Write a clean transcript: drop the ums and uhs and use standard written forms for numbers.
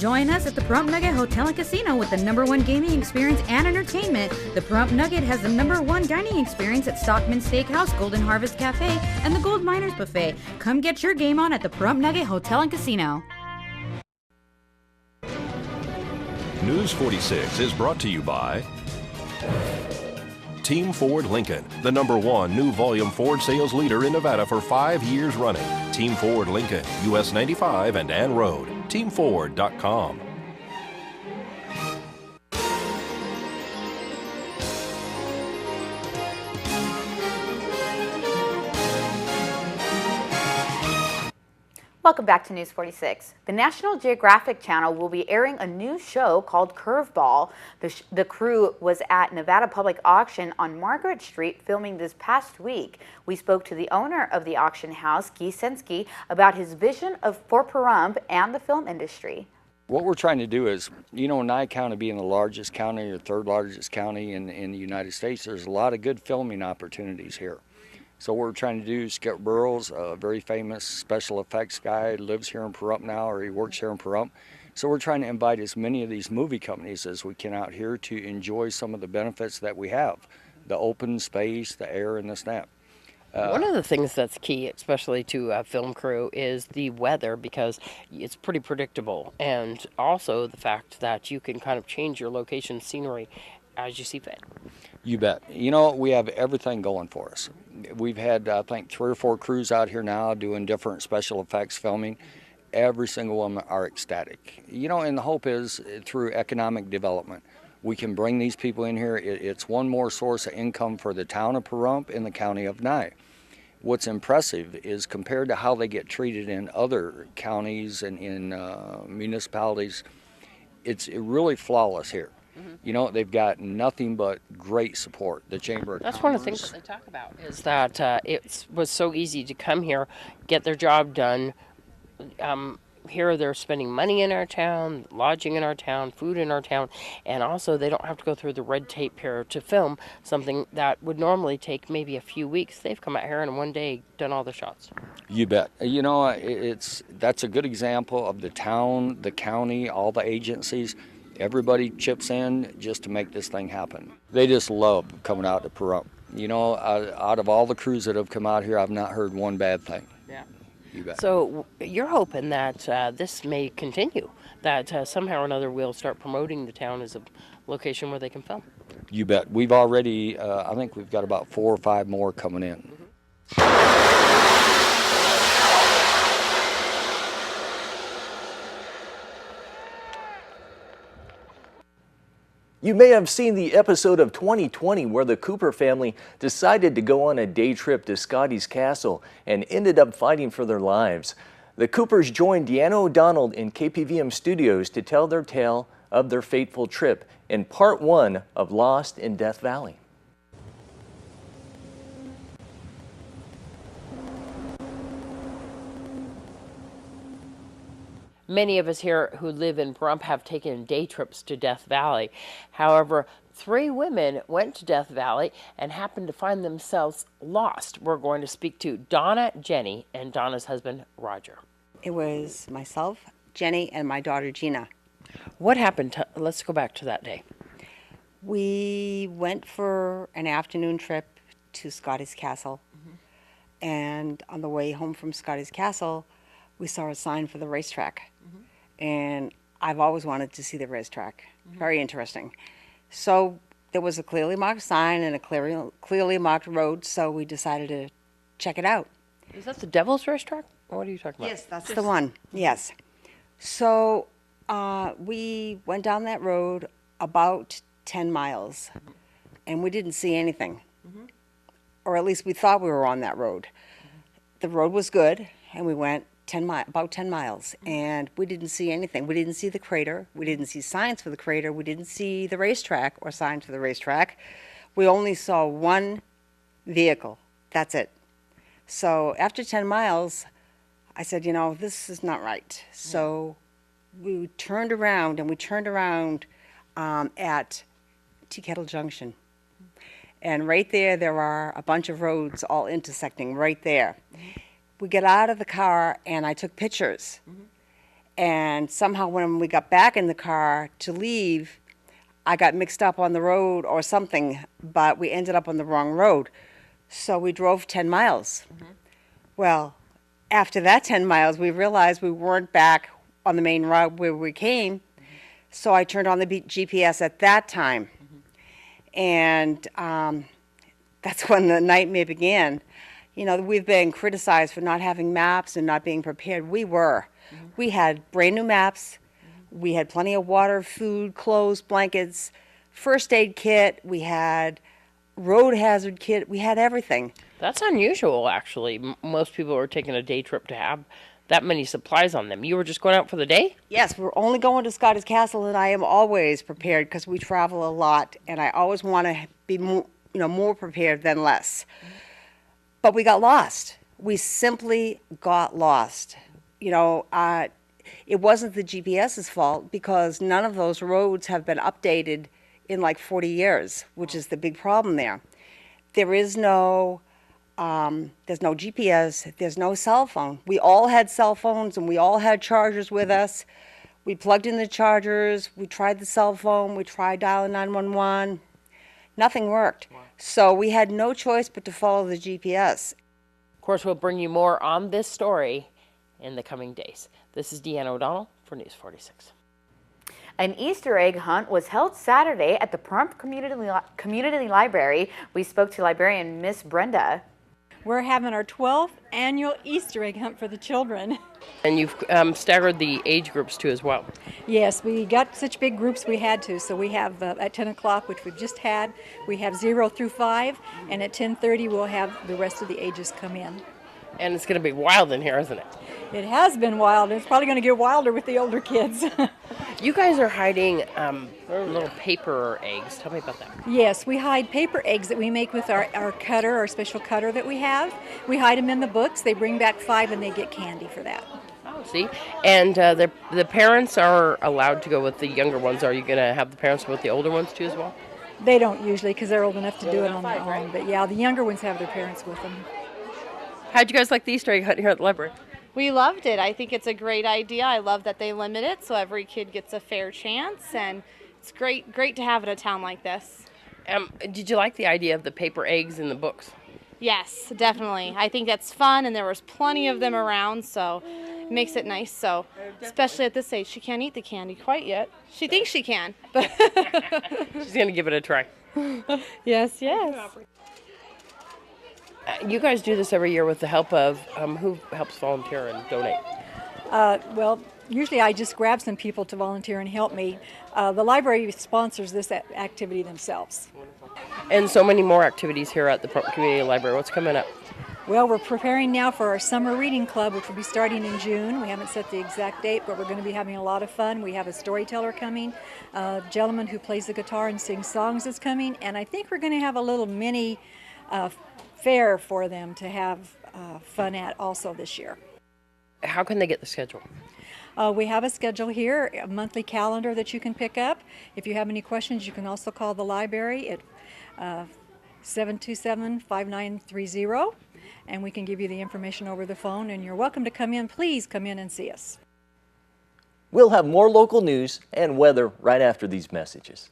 Join us at the Pahrump Nugget Hotel and Casino with the #1 gaming experience and entertainment. The Pahrump Nugget has the #1 dining experience at Stockman Steakhouse, Golden Harvest Cafe, and the Gold Miners Buffet. Come get your game on at the Pahrump Nugget Hotel and Casino. News 46 is brought to you by Team Ford Lincoln, the #1 new volume Ford sales leader in Nevada for 5 years running. Team Ford Lincoln, US 95 and Ann Road. TeamFord.com. Welcome back to News 46. The National Geographic Channel will be airing a new show called Curveball. The crew was at Nevada Public Auction on Margaret Street filming this past week. We spoke to the owner of the auction house, Guy Sensky, about his vision for Pahrump and the film industry. What we're trying to do is, Nye County being the largest county or third largest county in the United States, there's a lot of good filming opportunities here. So what we're trying to do, Skip Burrows, a very famous special effects guy, lives here in Pahrump now, or he works here in Pahrump. So we're trying to invite as many of these movie companies as we can out here to enjoy some of the benefits that we have, the open space, the air, and the snap. One of the things that's key, especially to a film crew, is the weather, because it's pretty predictable, and also the fact that you can kind of change your location scenery as you see fit. You bet. We have everything going for us. We've had, I think, 3 or 4 crews out here now doing different special effects filming. Every single one are ecstatic. And the hope is through economic development, we can bring these people in here. It's one more source of income for the town of Pahrump and the county of Nye. What's impressive is compared to how they get treated in other counties and in municipalities, it's really flawless here. They've got nothing but great support. The Chamber of Commerce. That's one of the things that they talk about, is that it was so easy to come here, get their job done. Here they're spending money in our town, lodging in our town, food in our town, and also they don't have to go through the red tape here to film something that would normally take maybe a few weeks. They've come out here and in one day done all the shots. You bet. That's a good example of the town, the county, all the agencies. Everybody chips in just to make this thing happen. They just love coming out to Pahrump. Out of all the crews that have come out here, I've not heard one bad thing. Yeah. You bet. So you're hoping that this may continue, that somehow or another we'll start promoting the town as a location where they can film. You bet. We've already, I think we've got about 4 or 5 more coming in. You may have seen the episode of 2020 where the Cooper family decided to go on a day trip to Scotty's Castle and ended up fighting for their lives. The Coopers joined Deanna O'Donnell in KPVM studios to tell their tale of their fateful trip in part 1 of Lost in Death Valley. Many of us here who live in Pahrump have taken day trips to Death Valley. However, 3 women went to Death Valley and happened to find themselves lost. We're going to speak to Donna, Jenny, and Donna's husband, Roger. It was myself, Jenny, and my daughter, Gina. What happened? Let's go back to that day. We went for an afternoon trip to Scotty's Castle. And on the way home from Scotty's Castle, we saw a sign for the racetrack. And I've always wanted to see the racetrack. Very interesting. So there was a clearly marked sign and a clearly marked road, so we decided to check it out. Is that the Devil's Racetrack? What are you talking about? Yes, that's the one. Yes. So we went down that road about 10 miles, and we didn't see anything. Or at least we thought we were on that road. The road was good, and we went about 10 miles, and we didn't see anything. We didn't see the crater. We didn't see signs for the crater. We didn't see the racetrack or signs for the racetrack. We only saw one vehicle. That's it. So after 10 miles, I said, this is not right. So we turned around, and we turned around at Tea Kettle Junction. And right there are a bunch of roads all intersecting right there. We get out of the car, and I took pictures. And somehow when we got back in the car to leave, I got mixed up on the road or something, but we ended up on the wrong road. So we drove 10 miles. Well, after that 10 miles, we realized we weren't back on the main road where we came. So I turned on the GPS at that time. And that's when the nightmare began. You know, we've been criticized for not having maps and not being prepared. We were. We had brand new maps. We had plenty of water, food, clothes, blankets, first aid kit. We had road hazard kit. We had everything. That's unusual, actually. Most people are taking a day trip to have that many supplies on them. You were just going out for the day? Yes, we're only going to Scotty's Castle, and I am always prepared because we travel a lot, and I always want to be more prepared than less. But we got lost. We simply got lost. It wasn't the GPS's fault because none of those roads have been updated in like 40 years, which is the big problem there. There's no GPS, there's no cell phone. We all had cell phones and we all had chargers with us. We plugged in the chargers, we tried the cell phone, we tried dialing 911. Nothing worked. So we had no choice but to follow the GPS. Of course, we'll bring you more on this story in the coming days. This is Deanna O'Donnell for News 46. An Easter egg hunt was held Saturday at the Pahrump Community Library. We spoke to librarian Miss Brenda. We're having our 12th annual Easter egg hunt for the children. And you've staggered the age groups too as well. Yes, we got such big groups we had to. So we have at 10 o'clock, which we've just had, we have 0 through 5, and at 10:30 we'll have the rest of the ages come in. And it's going to be wild in here, isn't it? It has been wild. It's probably going to get wilder with the older kids. You guys are hiding little paper eggs. Tell me about that. Yes, we hide paper eggs that we make with our cutter, our special cutter that we have. We hide them in the books. They bring back 5 and they get candy for that. Oh, see? And the parents are allowed to go with the younger ones. Are you going to have the parents go with the older ones too as well? They don't usually because they're old enough to do it on their own. But yeah, the younger ones have their parents with them. How'd you guys like the Easter egg hunt here at the library? We loved it. I think it's a great idea. I love that they limit it so every kid gets a fair chance, and it's great to have in a town like this. Did you like the idea of the paper eggs in the books? Yes, definitely. I think that's fun, and there was plenty of them around, so it makes it nice. So, especially at this age, she can't eat the candy quite yet. She thinks she can, but she's going to give it a try. Yes. You guys do this every year with the help of who helps volunteer and donate? Well, usually I just grab some people to volunteer and help me. The library sponsors this activity themselves. And so many more activities here at the Pahrump Community Library. What's coming up? Well, we're preparing now for our summer reading club, which will be starting in June. We haven't set the exact date, but we're going to be having a lot of fun. We have a storyteller coming, a gentleman who plays the guitar and sings songs is coming, and I think we're going to have a little mini fair for them to have fun at also this year. How can they get the schedule? We have a schedule here, a monthly calendar that you can pick up. If you have any questions, you can also call the library at 727-5930, and we can give you the information over the phone, and you're welcome to come in. Please come in and see us. We'll have more local news and weather right after these messages.